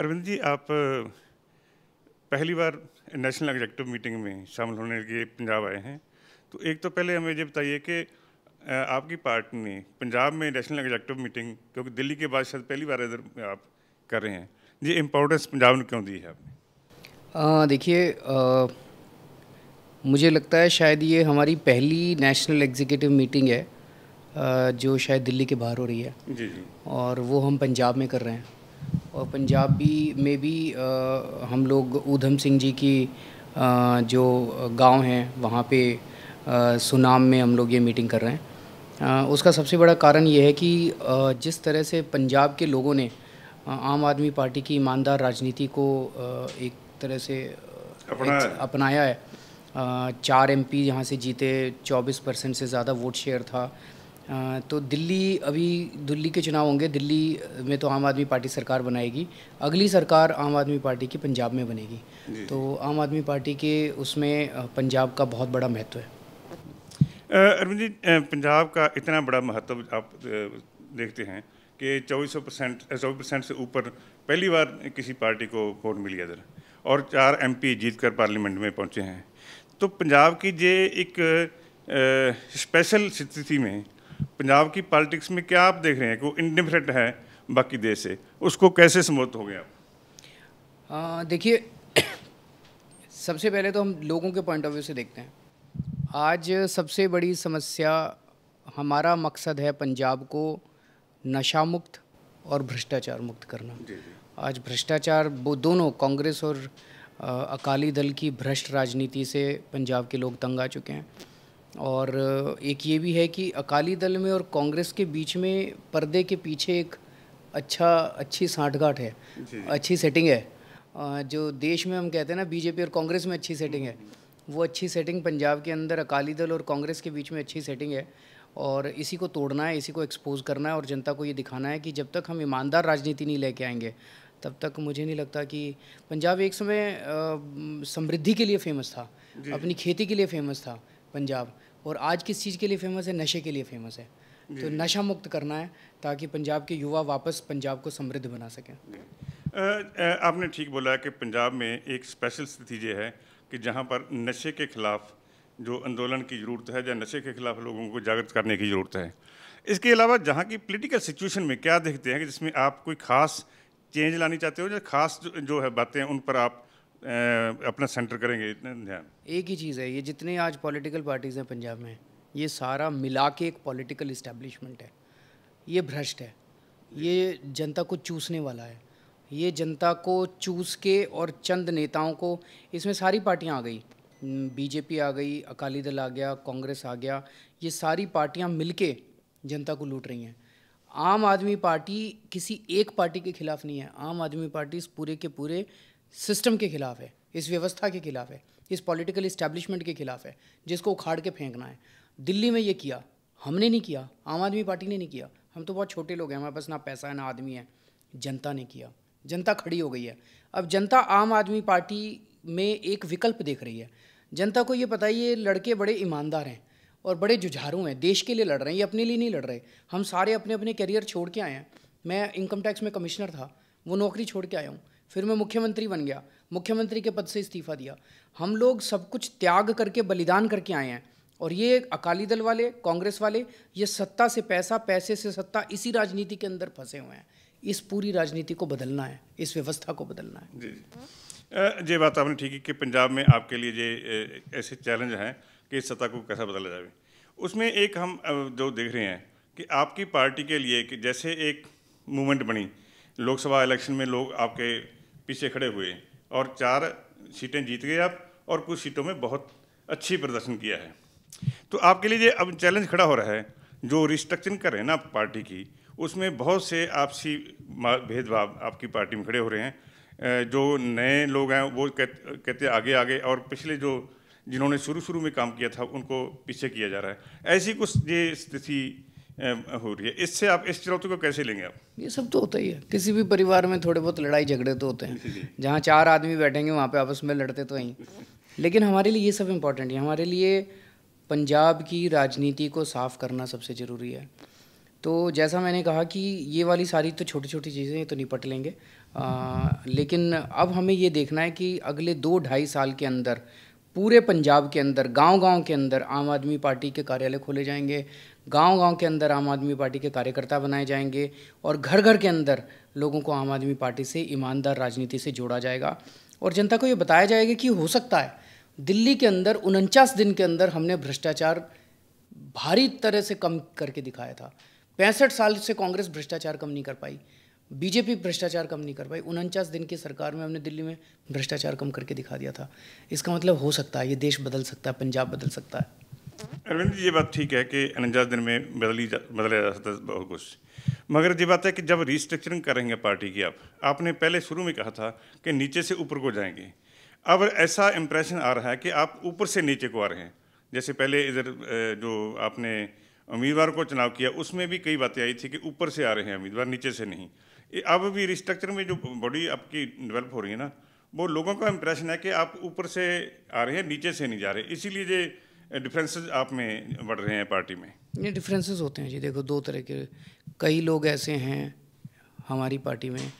अरविंद जी, आप पहली बार national executive meeting में शामिल होने के लिए पंजाब आए हैं। तो एक तो पहले हमें ये बताइए कि आपकी पार्टी ने पंजाब में नेशनल एग्जीक्यूटिव मीटिंग, क्योंकि दिल्ली के बाद शायद पहली बार इधर आप कर रहे हैं, ये इम्पोर्टेंस पंजाब ने क्यों दी है आपने? देखिए, मुझे लगता है शायद ये हमारी पहली नेशनल एग्जीक्यूटिव मीटिंग है जो शायद दिल्ली के बाहर हो रही है। जी जी। और वो हम पंजाब में कर रहे हैं। और पंजाब में भी हम लोग ऊधम सिंह जी की जो गांव हैं वहाँ पे सुनाम में हम लोग ये मीटिंग कर रहे हैं। उसका सबसे बड़ा कारण ये है कि जिस तरह से पंजाब के लोगों ने आम आदमी पार्टी की ईमानदार राजनीति को एक तरह से अपनाया है। 4 एमपी यहाँ से जीते, 24% से ज़्यादा वोट शेयर था। तो दिल्ली के चुनाव होंगे, दिल्ली में तो आम आदमी पार्टी सरकार बनाएगी। अगली सरकार आम आदमी पार्टी की पंजाब में बनेगी। तो आम आदमी पार्टी के उसमें पंजाब का बहुत बड़ा महत्व है। अरविंद जी, पंजाब का इतना बड़ा महत्व आप देखते हैं कि 24% से ऊपर पहली बार किसी पार्टी को वोट मिली इधर, और 4 एमपी जीतकर पार्लियामेंट में पहुंचे हैं। तो पंजाब की ये एक स्पेशल स्थिति में पंजाब की पॉलिटिक्स में क्या आप देख रहे हैं कि वो इंडिफरेंट है बाकी देश से, उसको कैसे समझते हो गए आप? देखिए, सबसे पहले तो हम लोगों के पॉइंट ऑफ व्यू से देखते हैं। आज सबसे बड़ी समस्या, हमारा मकसद है पंजाब को नशा मुक्त और भ्रष्टाचार मुक्त करना। आज भ्रष्टाचार, वो दोनों कांग्रेस और अकाली दल की भ्रष्ट राजनीति से पंजाब के लोग तंग आ चुके हैं। और एक ये भी है कि अकाली दल में और कांग्रेस के बीच में पर्दे के पीछे एक अच्छी सांठगांठ है, अच्छी सेटिंग है। जो देश में हम कहते हैं ना, बीजेपी और कांग्रेस में अच्छी सेटिंग है, वो अच्छी सेटिंग पंजाब के अंदर अकाली दल और कांग्रेस के बीच में अच्छी सेटिंग है। और इसी को तोड़ना है, इसी को एक्सपोज करना है और जनता को ये दिखाना है कि जब तक हम ईमानदार राजनीति नहीं लेके आएंगे तब तक मुझे नहीं लगता कि पंजाब एक समय समृद्धि के लिए फेमस था, अपनी खेती के लिए फेमस था पंजाब। और आज किस चीज़ के लिए फेमस है? नशे के लिए फेमस है। तो नशा मुक्त करना है ताकि पंजाब के युवा वापस पंजाब को समृद्ध बना सकें। आपने ठीक बोला है कि पंजाब में एक स्पेशल स्थिति ये है कि जहाँ पर नशे के खिलाफ जो आंदोलन की ज़रूरत है, या नशे के खिलाफ लोगों को जागृत करने की ज़रूरत है। इसके अलावा जहाँ की पॉलिटिकल सिचुएशन में क्या देखते हैं कि जिसमें आप कोई ख़ास चेंज लानी चाहते हो, या ख़ास जो है बातें उन पर आप अपना सेंटर करेंगे ध्यान? एक ही चीज़ है, ये जितने आज पॉलिटिकल पार्टीज़ हैं पंजाब में, ये सारा मिला के एक पॉलिटिकल इस्टेब्लिशमेंट है। ये भ्रष्ट है, ये जनता को चूसने वाला है। ये जनता को चूस के और चंद नेताओं को, इसमें सारी पार्टियां आ गई, बीजेपी आ गई, अकाली दल आ गया, कांग्रेस आ गया, ये सारी पार्टियां मिलके जनता को लूट रही हैं। आम आदमी पार्टी किसी एक पार्टी के खिलाफ नहीं है। आम आदमी पार्टी इस पूरे के पूरे सिस्टम के खिलाफ है, इस व्यवस्था के खिलाफ है, इस पॉलिटिकल इस्टेब्लिशमेंट के खिलाफ है, जिसको उखाड़ के फेंकना है। दिल्ली में ये किया, हमने नहीं किया, आम आदमी पार्टी ने नहीं किया। हम तो बहुत छोटे लोग हैं, हमारे पास ना पैसा है ना आदमी है। जनता ने किया, जनता खड़ी हो गई है। अब जनता आम आदमी पार्टी में एक विकल्प देख रही है। जनता को ये पता है ये लड़के बड़े ईमानदार हैं और बड़े जुझारू हैं, देश के लिए लड़ रहे हैं, ये अपने लिए नहीं लड़ रहे। हम सारे अपने अपने करियर छोड़ के आए हैं। मैं इनकम टैक्स में कमिश्नर था, वो नौकरी छोड़ के आया हूँ। फिर मैं मुख्यमंत्री बन गया, मुख्यमंत्री के पद से इस्तीफा दिया। हम लोग सब कुछ त्याग करके, बलिदान करके आए हैं। और ये अकाली दल वाले, कांग्रेस वाले, ये सत्ता से पैसा, पैसे से सत्ता, इसी राजनीति के अंदर फंसे हुए हैं। इस पूरी राजनीति को बदलना है, इस व्यवस्था को बदलना है। जी, ये बात आपने ठीक है कि पंजाब में आपके लिए ये ऐसे चैलेंज हैं कि इस सत्ता को कैसा बदला जाए। उसमें एक हम जो देख रहे हैं कि आपकी पार्टी के लिए कि जैसे एक मूवमेंट बनी, लोकसभा इलेक्शन में लोग आपके पीछे खड़े हुए और 4 सीटें जीत गए आप, और कुछ सीटों में बहुत अच्छी प्रदर्शन किया है। तो आपके लिए ये अब चैलेंज खड़ा हो रहा है, जो रिस्ट्रक्चरिंग कर रहे हैं ना पार्टी की, उसमें बहुत से आपसी भेदभाव आपकी पार्टी में खड़े हो रहे हैं। जो नए लोग हैं वो कहते आगे आगे, और पिछले जो जिन्होंने शुरू में काम किया था उनको पीछे किया जा रहा है। ऐसी कुछ ये स्थिति हो रही है। इससे आप इस चुनौती को कैसे लेंगे आप? ये सब तो होता ही है, किसी भी परिवार में थोड़े बहुत लड़ाई झगड़े तो होते हैं। जहाँ 4 आदमी बैठेंगे वहाँ पे आपस में लड़ते तो हैं। लेकिन हमारे लिए ये सब इम्पोर्टेंट है। हमारे लिए पंजाब की राजनीति को साफ़ करना सबसे ज़रूरी है। तो जैसा मैंने कहा कि ये वाली सारी तो छोटी छोटी चीज़ें तो निपट लेंगे। लेकिन अब हमें ये देखना है कि अगले 2-2.5 साल के अंदर पूरे पंजाब के अंदर गांव-गांव के अंदर आम आदमी पार्टी के कार्यालय खोले जाएंगे, गांव-गांव के अंदर आम आदमी पार्टी के कार्यकर्ता बनाए जाएंगे और घर-घर के अंदर लोगों को आम आदमी पार्टी से ईमानदार राजनीति से जोड़ा जाएगा और जनता को ये बताया जाएगा कि हो सकता है। दिल्ली के अंदर 49 दिन के अंदर हमने भ्रष्टाचार भारी तरह से कम करके दिखाया था। 65 साल से कांग्रेस भ्रष्टाचार कम नहीं कर पाई, बीजेपी भ्रष्टाचार कम नहीं कर पाई। 49 दिन की सरकार में हमने दिल्ली में भ्रष्टाचार कम करके दिखा दिया था। इसका मतलब हो सकता है, ये देश बदल सकता है, पंजाब बदल सकता है। अरविंद जी, ये बात ठीक है कि 49 दिन में बदला जा सकता है बहुत कुछ, मगर ये बात है कि जब रिस्ट्रक्चरिंग करेंगे पार्टी की, आपने पहले शुरू में कहा था कि नीचे से ऊपर को जाएंगे। अब ऐसा इम्प्रेशन आ रहा है कि आप ऊपर से नीचे को आ रहे हैं। जैसे पहले इधर जो आपने उम्मीदवार को चुनाव किया उसमें भी कई बातें आई थी कि ऊपर से आ रहे हैं उम्मीदवार, नीचे से नहीं। अब भी रिस्ट्रक्चर में जो बॉडी आपकी डेवलप हो रही है ना, वो लोगों का इम्प्रेशन है कि आप ऊपर से आ रहे हैं, नीचे से नहीं जा रहे, इसीलिए ये डिफरेंसेस आप में बढ़ रहे हैं पार्टी में। ये डिफरेंसेस होते हैं जी। देखो, 2 तरह के कई लोग ऐसे हैं हमारी पार्टी में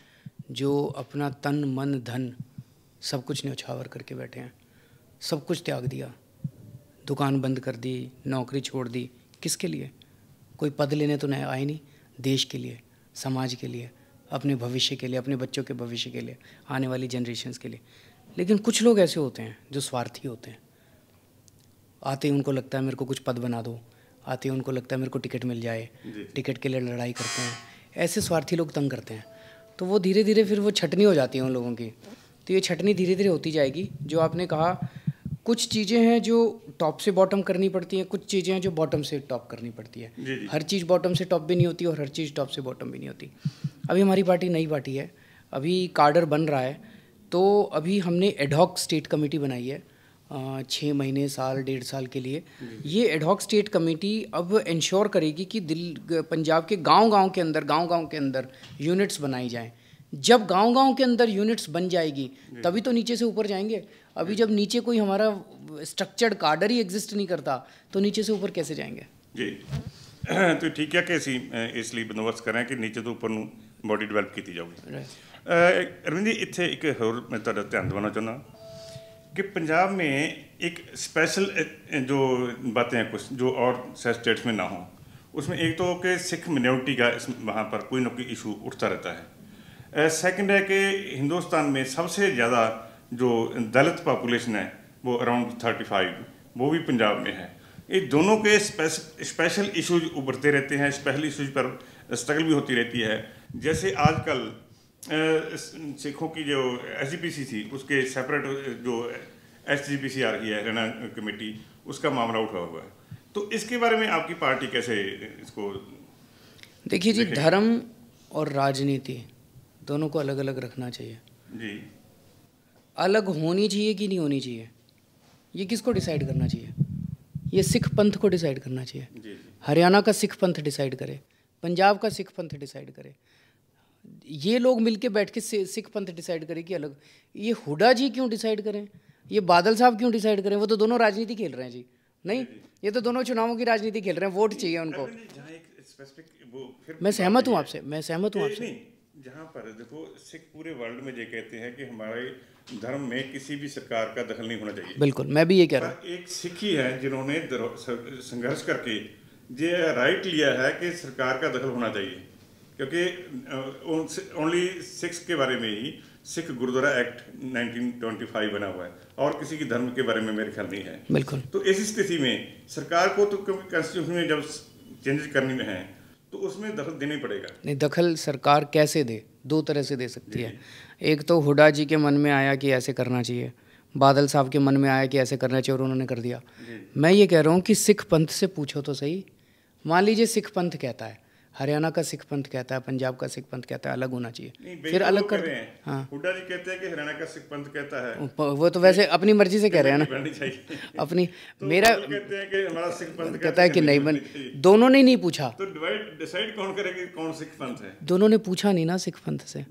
जो अपना तन मन धन सब कुछ न्यौछावर करके बैठे हैं, सब कुछ त्याग दिया, दुकान बंद कर दी, नौकरी छोड़ दी। किसके लिए? कोई पद लेने तो नहीं आए नहीं, देश के लिए, समाज के लिए, अपने भविष्य के लिए, अपने बच्चों के भविष्य के लिए, आने वाली जनरेशन्स के लिए। लेकिन कुछ लोग ऐसे होते हैं जो स्वार्थी होते हैं। आते ही उनको लगता है मेरे को कुछ पद बना दो, आते ही उनको लगता है मेरे को टिकट मिल जाए, टिकट के लिए लड़ाई करते हैं। ऐसे स्वार्थी लोग तंग करते हैं, तो वो धीरे धीरे फिर वो छटनी हो जाती है उन लोगों की। तो ये छटनी धीरे धीरे होती जाएगी। जो आपने कहा, कुछ चीज़ें हैं जो टॉप से बॉटम करनी पड़ती हैं, कुछ चीज़ें हैं जो बॉटम से टॉप करनी पड़ती है। हर चीज़ बॉटम से टॉप भी नहीं होती और हर चीज़ टॉप से बॉटम भी नहीं होती। अभी हमारी पार्टी नई पार्टी है, अभी काडर बन रहा है, तो अभी हमने एडहॉक स्टेट कमेटी बनाई है 6 महीने, साल, 1.5 साल के लिए। ये एडहॉक स्टेट कमेटी अब इंश्योर करेगी कि पंजाब के गांव-गांव के अंदर यूनिट्स बनाई जाएं। जब गांव-गांव के अंदर यूनिट्स बन जाएगी तभी तो नीचे से ऊपर जाएंगे। अभी जब नीचे कोई हमारा स्ट्रक्चर्ड काडर ही एग्जिस्ट नहीं करता तो नीचे से ऊपर कैसे जाएंगे जी। तो ठीक है कि इसलिए बंदोबस्त करें कि नीचे तो ऊपर बॉडी डेवलप की जाऊगी। अरविंद जी, इतने एक होर मैं तुहाडा ध्यान दिवाना चाहना कि पंजाब में एक स्पेशल जो बातें हैं कुछ जो और स्टेट्स में ना हो, उसमें एक तो कि सिख मिनोरिटी का वहाँ पर कोई ना कोई इशू उठता रहता है। सेकंड है कि हिंदुस्तान में सबसे ज़्यादा जो दलित पॉपुलेशन है वो अराउंड 35, वो भी पंजाब में है। ये दोनों के स्पेशल इश्यूज उभरते रहते हैं, स्पेशल इश्यूज पर स्ट्रगल भी होती रहती है। जैसे आजकल सिखों की जो SGPC थी उसके सेपरेट जो SGPC आ रही है हरियाणा कमेटी, उसका मामला उठा हुआ है। तो इसके बारे में आपकी पार्टी कैसे इसको देखिए जी, धर्म और राजनीति दोनों को अलग अलग रखना चाहिए जी। अलग होनी चाहिए कि नहीं होनी चाहिए, ये किसको डिसाइड करना चाहिए? ये सिख पंथ को डिसाइड करना चाहिए जी। हरियाणा का सिख पंथ डिसाइड करे, पंजाब का सिख पंथ डिसाइड करे। ये लोग मिलके बैठ के सिख पंथ डिसाइड करे कि अलग। ये हुड्डा जी क्यों डिसाइड करें, ये बादल साहब क्यों डिसाइड करें? वो तो दोनों राजनीति खेल रहे हैं जी। नहीं, ये तो दोनों चुनावों की राजनीति खेल रहे हैं, वोट चाहिए उनको। मैं सहमत हूँ आपसे, मैं सहमत हूँ आपसे। जहाँ पर देखो, सिख पूरे वर्ल्ड में ये कहते हैं कि हमारे धर्म में किसी भी सरकार का दखल नहीं होना चाहिए। बिल्कुल, मैं भी ये कह रहा हूँ। एक सिख ही है जिन्होंने संघर्ष करके ये राइट लिया है कि सरकार का दखल होना चाहिए, क्योंकि ओनली सिक्स के बारे में ही सिख गुरुद्वारा एक्ट 1925 बना हुआ है और किसी के धर्म के बारे में मेरे ख्याल नहीं है। बिल्कुल। तो इस स्थिति में सरकार को तो कॉन्स्टिट्यूशन में जब चेंजेस करनी है तो उसमें दखल देना ही पड़ेगा। नहीं, दखल सरकार कैसे दे? 2 तरह से दे सकती है। एक तो हुड्डा जी के मन में आया कि ऐसे करना चाहिए, बादल साहब के मन में आया कि ऐसे करना चाहिए और उन्होंने कर दिया। मैं ये कह रहा हूँ कि सिख पंथ से पूछो तो सही। मान लीजिए सिख पंथ कहता है, हरियाणा का सिख पंथ कहता है, पंजाब का सिख पंथ कहता है अलग होना चाहिए, फिर अलग कर। हाँ, हुड्डा जी कहते हैं कि हरियाणा का सिख पंथ कहता है, वो तो वैसे अपनी मर्जी से कह रहे हैं ना अपनी। तो मेरा कहते हैं कि हमारा सिख पंथ कहता है कि नहीं बन। दोनों ने नहीं पूछा तो डिसाइड कौन करेगा कौन सिख पंथ है? दोनों ने पूछा नहीं ना सिख पंथ से।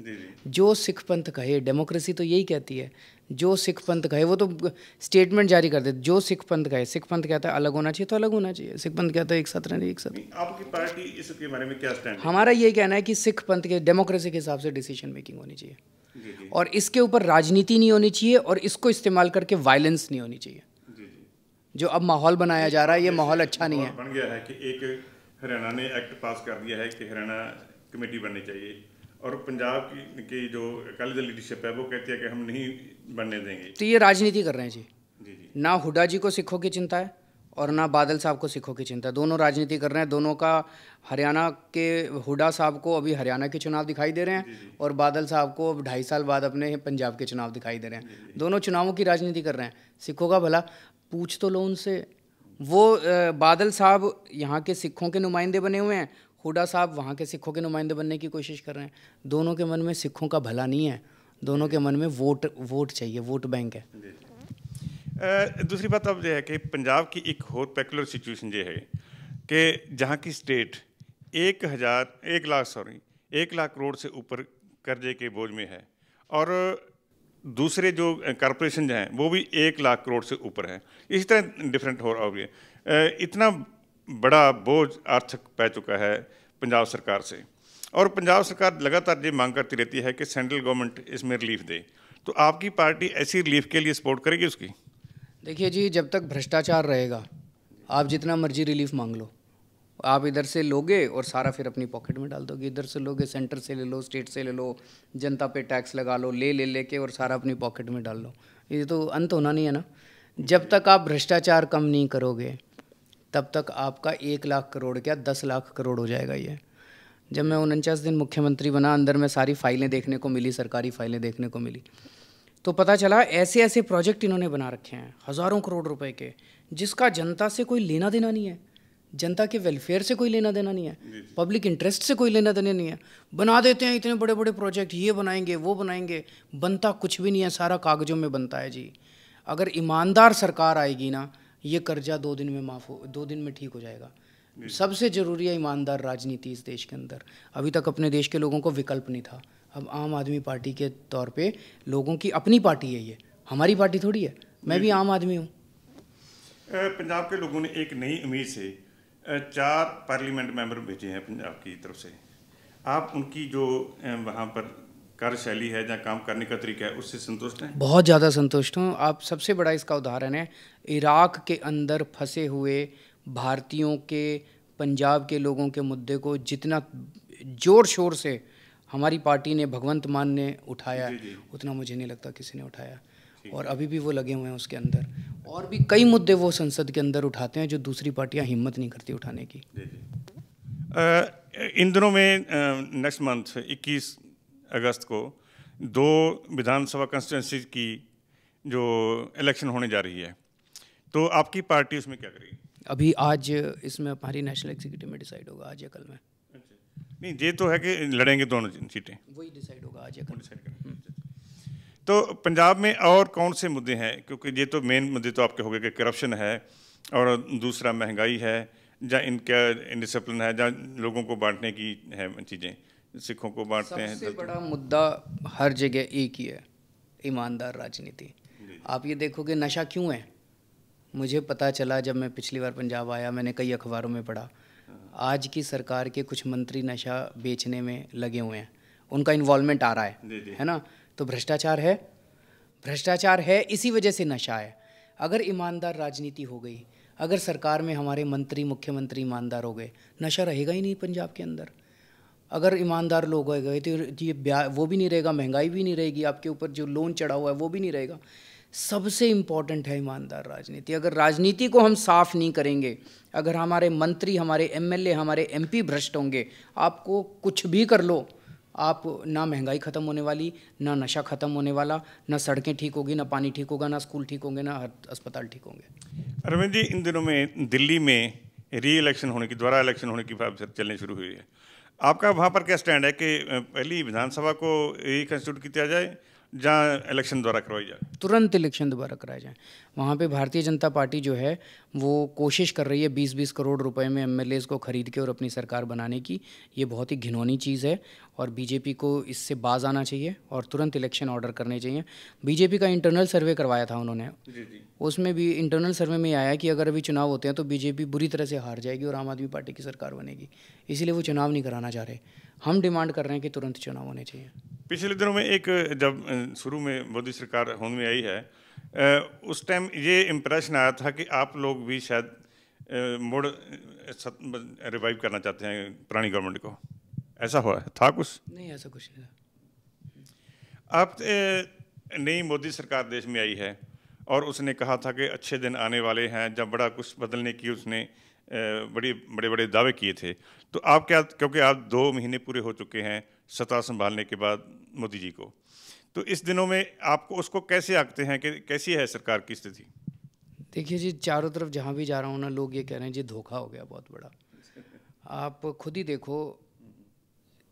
जो सिख पंथ कहे, डेमोक्रेसी तो यही कहती है, जो सिख पंथ कहे, वो तो स्टेटमेंट जारी कर देते, जो सिख पंथ कहे, सिख पंथ कहता है अलग होना चाहिए तो अलग होना चाहिए, सिख पंथ कहता है एक साथ रहना एक साथ। आपकी पार्टी इसके बारे में क्या स्टैंड है? हमारा ये कहना है कि सिख पंथ के डेमोक्रेसी के हिसाब से डिसीजन मेकिंग होनी चाहिए, जी जी और इसके ऊपर राजनीति नहीं होनी चाहिए, और इसको इस्तेमाल करके वायलेंस नहीं होनी चाहिए। जी जी। जो अब माहौल बनाया जा रहा है, ये माहौल अच्छा नहीं है। बन गया है कि एक हरियाणा ने एक्ट पास कर दिया है कि हरियाणा कमेटी बननी चाहिए, और पंजाब की जो अकाली दल लीडरशिप है वो कहती है कि हम नहीं बनने देंगे। तो ये राजनीति कर रहे हैं जी। जी जी। ना हुड्डा जी को सिखों की चिंता है और ना बादल साहब को सिखों की चिंता है, दोनों राजनीति कर रहे हैं। दोनों का, हरियाणा के हुड्डा साहब को अभी हरियाणा के चुनाव दिखाई दे रहे हैं, और बादल साहब को 2.5 साल बाद अपने पंजाब के चुनाव दिखाई दे रहे हैं। दोनों चुनावों की राजनीति कर रहे हैं। सिखों का भला पूछ तो लो उनसे। वो बादल साहब यहाँ के सिखों के नुमाइंदे बने हुए हैं, हुड्डा साहब वहाँ के सिखों के नुमाइंदे बनने की कोशिश कर रहे हैं। दोनों के मन में सिखों का भला नहीं है, दोनों के मन में वोट चाहिए, वोट बैंक है। दूसरी बात अब यह है कि पंजाब की एक और पेकुलर सिचुएशन ये है कि जहाँ की स्टेट 1 लाख करोड़ से ऊपर कर्जे के बोझ में है, और दूसरे जो कॉरपोरेशन हैं वो भी 1 लाख करोड़ से ऊपर है। इस तरह डिफरेंट हो रहा है। इतना बड़ा बोझ आर्थिक पै चुका है पंजाब सरकार से, और पंजाब सरकार लगातार ये मांग करती रहती है कि सेंट्रल गवर्नमेंट इसमें रिलीफ दे। तो आपकी पार्टी ऐसी रिलीफ के लिए सपोर्ट करेगी उसकी? देखिए जी, जब तक भ्रष्टाचार रहेगा, आप जितना मर्जी रिलीफ मांग लो, आप इधर से लोगे और सारा फिर अपनी पॉकेट में डाल दोगे। इधर से लोगे, सेंटर से ले लो, स्टेट से ले लो, जनता पे टैक्स लगा लो, लेके और सारा अपनी पॉकेट में डाल लो। ये तो अंत होना नहीं है ना। जब तक आप भ्रष्टाचार कम नहीं करोगे, तब तक आपका 1 लाख करोड़ क्या 10 लाख करोड़ हो जाएगा ये। जब मैं 49 दिन मुख्यमंत्री बना, अंदर में सारी फाइलें देखने को मिली, सरकारी फाइलें देखने को मिली, तो पता चला ऐसे ऐसे प्रोजेक्ट इन्होंने बना रखे हैं हज़ारों करोड़ रुपए के, जिसका जनता से कोई लेना देना नहीं है, जनता के वेलफेयर से कोई लेना देना नहीं है, पब्लिक इंटरेस्ट से कोई लेना देना नहीं है। बना देते हैं इतने बड़े बड़े प्रोजेक्ट, ये बनाएंगे वो बनाएंगे, बनता कुछ भी नहीं है, सारा कागजों में बनता है जी। अगर ईमानदार सरकार आएगी ना, ये कर्जा 2 दिन में 2 दिन में ठीक हो जाएगा। सबसे ज़रूरी है ईमानदार राजनीति इस देश के अंदर। अभी तक अपने देश के लोगों को विकल्प नहीं था। अब आम आदमी पार्टी के तौर पे लोगों की अपनी पार्टी है, ये हमारी पार्टी थोड़ी है। मैं भी आम आदमी हूँ। पंजाब के लोगों ने एक नई उम्मीद से 4 पार्लियामेंट मेंबर भेजे हैं पंजाब की तरफ से। आप उनकी जो वहाँ पर कार्यशैली है या काम करने का तरीका है, उससे संतुष्ट हैं? बहुत ज़्यादा संतुष्ट हूँ। आप सबसे बड़ा इसका उदाहरण है, इराक के अंदर फंसे हुए भारतीयों के, पंजाब के लोगों के मुद्दे को जितना ज़ोर शोर से हमारी पार्टी ने, भगवंत मान ने उठाया, उतना मुझे नहीं लगता किसी ने उठाया। और अभी भी वो लगे हुए हैं उसके अंदर। और भी कई मुद्दे वो संसद के अंदर उठाते हैं जो दूसरी पार्टियां हिम्मत नहीं करती उठाने की। इन दिनों में नेक्स्ट मंथ 21 अगस्त को 2 विधानसभा कंस्टिट्यूंसी की जो इलेक्शन होने जा रही है, तो आपकी पार्टी उसमें क्या करेगी? अभी आज इसमें हमारी नेशनल एग्जीक्यूटिव में डिसाइड होगा, आज या कल में। नहीं, ये तो है कि लड़ेंगे दोनों सीटें, वही डिसाइड होगा आज या कल डिसाइड करेंगे। तो पंजाब में और कौन से मुद्दे हैं? क्योंकि ये तो मेन मुद्दे तो आपके हो गए कि करप्शन है, और दूसरा महंगाई है, या इनका इंडिसिप्लिन है, या लोगों को बांटने की है चीज़ें, सिखों को बांटते हैं। सबसे बड़ा मुद्दा हर जगह एक ही है, ईमानदार राजनीति। आप ये देखोगे नशा क्यों है, मुझे पता चला जब मैं पिछली बार पंजाब आया, मैंने कई अखबारों में पढ़ा, आज की सरकार के कुछ मंत्री नशा बेचने में लगे हुए हैं, उनका इन्वॉल्वमेंट आ रहा है ना। तो भ्रष्टाचार है, भ्रष्टाचार है, इसी वजह से नशा है। अगर ईमानदार राजनीति हो गई, अगर सरकार में हमारे मंत्री, मुख्यमंत्री ईमानदार हो गए, नशा रहेगा ही नहीं पंजाब के अंदर। अगर ईमानदार लोग हो गए तो ये वो भी नहीं रहेगा, महंगाई भी नहीं रहेगी, आपके ऊपर जो लोन चढ़ा हुआ है वो भी नहीं रहेगा। सबसे इम्पॉर्टेंट है ईमानदार राजनीति। अगर राजनीति को हम साफ नहीं करेंगे, अगर हमारे मंत्री, हमारे एमएलए, हमारे एमपी भ्रष्ट होंगे, आपको कुछ भी कर लो, आप ना महंगाई ख़त्म होने वाली, ना नशा ख़त्म होने वाला, ना सड़कें ठीक होगी, ना पानी ठीक होगा, ना स्कूल ठीक होंगे, ना अस्पताल ठीक होंगे। अरविंद जी, इन दिनों में दिल्ली में री इलेक्शन होने की, दोबारा इलेक्शन होने की बात चलनी शुरू हुई है। आपका वहाँ पर क्या स्टैंड है कि पहली विधानसभा को रिकंस्टिट्यूट किया जाए, जहाँ इलेक्शन द्वारा करवाई जाए? तुरंत इलेक्शन दोबारा कराए जाएं। वहाँ पे भारतीय जनता पार्टी जो है वो कोशिश कर रही है 20-20 करोड़ रुपए में एमएलएज को खरीद के और अपनी सरकार बनाने की। ये बहुत ही घिनौनी चीज़ है और बीजेपी को इससे बाज आना चाहिए और तुरंत इलेक्शन ऑर्डर करने चाहिए। बीजेपी का इंटरनल सर्वे करवाया था उन्होंने, उसमें भी इंटरनल सर्वे में आया कि अगर अभी चुनाव होते हैं तो बीजेपी बुरी तरह से हार जाएगी और आम आदमी पार्टी की सरकार बनेगी, इसीलिए वो चुनाव नहीं कराना चाह रहे। हम डिमांड कर रहे हैं कि तुरंत चुनाव होने चाहिए। पिछले दिनों में एक जब शुरू में मोदी सरकार होंद में आई है, उस टाइम ये इम्प्रेशन आया था कि आप लोग भी शायद मुड़ रिवाइव करना चाहते हैं पुरानी गवर्नमेंट को। ऐसा हुआ था कुछ? नहीं, ऐसा कुछ नहीं था। आप नई मोदी सरकार देश में आई है और उसने कहा था कि अच्छे दिन आने वाले हैं, जब बड़ा कुछ बदलने की उसने बड़े बड़े दावे किए थे। तो आप क्या, क्योंकि आप 2 महीने पूरे हो चुके हैं सत्ता संभालने के बाद मोदी जी को, तो इस दिनों में आपको उसको कैसे आंकते हैं कि कैसी है सरकार की स्थिति? देखिए जी, चारों तरफ जहाँ भी जा रहा हूँ ना, लोग ये कह रहे हैं जी धोखा हो गया बहुत बड़ा। आप खुद ही देखो,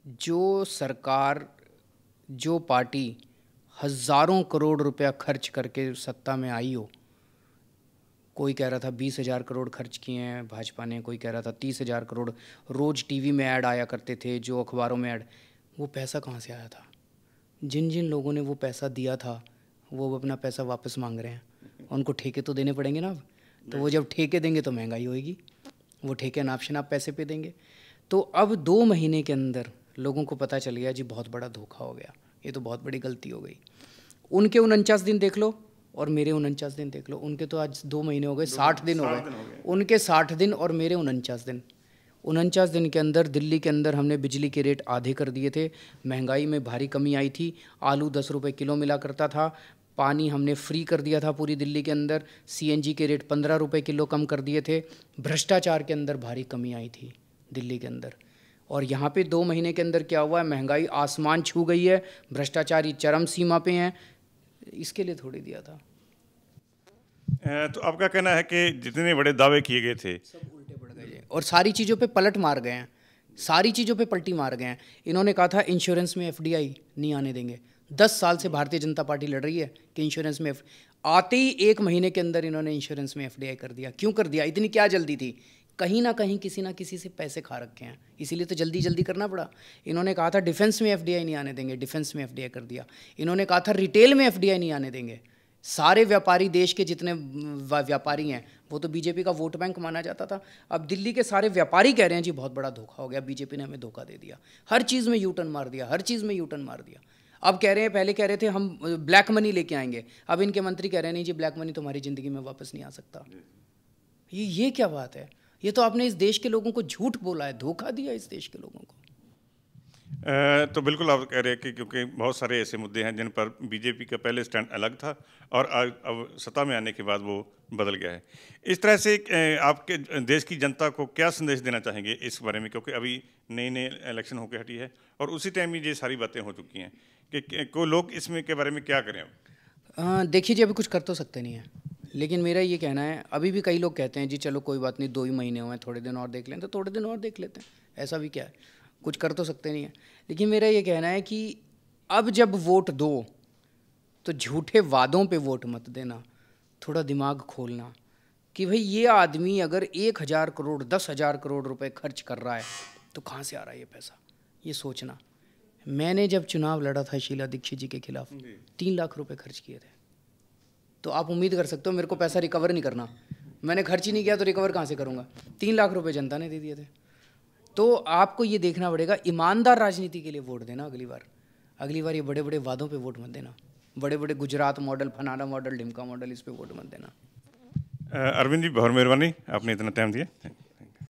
जो सरकार, जो पार्टी हज़ारों करोड़ रुपया खर्च करके सत्ता में आई हो, कोई कह रहा था 20,000 करोड़ खर्च किए हैं भाजपा ने, कोई कह रहा था 30,000 करोड़, रोज़ टीवी में ऐड आया करते थे, जो अखबारों में ऐड, वो पैसा कहाँ से आया था? जिन जिन लोगों ने वो पैसा दिया था वो अपना पैसा वापस मांग रहे हैं, उनको ठेके तो देने पड़ेंगे ना अब। तो वो जब ठेके देंगे तो महंगाई होएगी, वो ठेके नाप शनाप पैसे पे देंगे। तो अब 2 महीने के अंदर लोगों को पता चल गया जी बहुत बड़ा धोखा हो गया, ये तो बहुत बड़ी गलती हो गई। उनके 49 दिन देख लो और मेरे 49 दिन देख लो। उनके तो आज 2 महीने हो गए, 60 दिन हो गए। उनके 60 दिन और मेरे 49 दिन। 49 दिन के अंदर दिल्ली के अंदर हमने बिजली के रेट आधे कर दिए थे, महंगाई में भारी कमी आई थी, आलू 10 रुपये किलो मिला करता था, पानी हमने फ्री कर दिया था पूरी दिल्ली के अंदर, सीएनजी के रेट 15 रुपये किलो कम कर दिए थे, भ्रष्टाचार के अंदर भारी कमी आई थी दिल्ली के अंदर। और यहाँ पे 2 महीने के अंदर क्या हुआ है, महंगाई आसमान छू गई है, भ्रष्टाचारी चरम सीमा पे हैं। इसके लिए थोड़ी दिया था। तो आपका कहना है कि जितने बड़े दावे किए गए थे सब उल्टे पड़ गए और सारी चीज़ों पे पलट मार गए हैं, सारी चीज़ों पे पलटी मार गए हैं। इन्होंने कहा था इंश्योरेंस में एफडीआई नहीं आने देंगे। 10 साल से भारतीय जनता पार्टी लड़ रही है कि इंश्योरेंस में आते ही 1 महीने के अंदर इन्होंने इंश्योरेंस में एफडीआई कर दिया। क्यों कर दिया? इतनी क्या जल्दी थी? कहीं ना कहीं किसी ना किसी से पैसे खा रखे हैं, इसीलिए तो जल्दी जल्दी करना पड़ा। इन्होंने कहा था डिफेंस में एफडीआई नहीं आने देंगे, डिफेंस में एफडीआई कर दिया। इन्होंने कहा था रिटेल में एफडीआई नहीं आने देंगे। सारे व्यापारी, देश के जितने व्यापारी हैं, वो तो बीजेपी का वोट बैंक माना जाता था। अब दिल्ली के सारे व्यापारी कह रहे हैं जी बहुत बड़ा धोखा हो गया, बीजेपी ने हमें धोखा दे दिया, हर चीज़ में यूटर्न मार दिया, हर चीज़ में यूटर्न मार दिया। अब कह रहे हैं, पहले कह रहे थे हम ब्लैक मनी लेके आएंगे, अब इनके मंत्री कह रहे हैं नहीं जी ब्लैक मनी तुम्हारी ज़िंदगी में वापस नहीं आ सकता। ये क्या बात है? ये तो आपने इस देश के लोगों को झूठ बोला है, धोखा दिया इस देश के लोगों को। तो बिल्कुल आप कह रहे हैं कि क्योंकि बहुत सारे ऐसे मुद्दे हैं जिन पर बीजेपी का पहले स्टैंड अलग था और अब सत्ता में आने के बाद वो बदल गया है। इस तरह से आपके देश की जनता को क्या संदेश देना चाहेंगे इस बारे में, क्योंकि अभी नई नई इलेक्शन होकर हटी है और उसी टाइम ही ये सारी बातें हो चुकी हैं कि कोई लोग इसमें के बारे में क्या करें? देखिए जी, अभी कुछ कर तो सकते नहीं हैं, लेकिन मेरा ये कहना है, अभी भी कई लोग कहते हैं जी चलो कोई बात नहीं, 2 ही महीने हुए हैं, थोड़े दिन और देख लें, तो थोड़े दिन और देख लेते हैं, ऐसा भी क्या है, कुछ कर तो सकते नहीं है। लेकिन मेरा ये कहना है कि अब जब वोट दो तो झूठे वादों पे वोट मत देना, थोड़ा दिमाग खोलना कि भाई ये आदमी अगर 1,000 करोड़ 10,000 करोड़ रुपए खर्च कर रहा है तो कहाँ से आ रहा है ये पैसा, ये सोचना। मैंने जब चुनाव लड़ा था शीला दीक्षित जी के खिलाफ, 3 लाख रुपए खर्च किए थे। तो आप उम्मीद कर सकते हो मेरे को पैसा रिकवर नहीं करना, मैंने खर्च ही नहीं किया तो रिकवर कहाँ से करूँगा? 3 लाख रुपए जनता ने दे दिए थे। तो आपको ये देखना पड़ेगा, ईमानदार राजनीति के लिए वोट देना अगली बार ये बड़े बड़े वादों पे वोट मत देना, बड़े बड़े गुजरात मॉडल, फनाना मॉडल, ढिमका मॉडल, इस पे वोट मत देना। अरविंद जी बहुत मेहरबानी, आपने इतना टाइम दिया।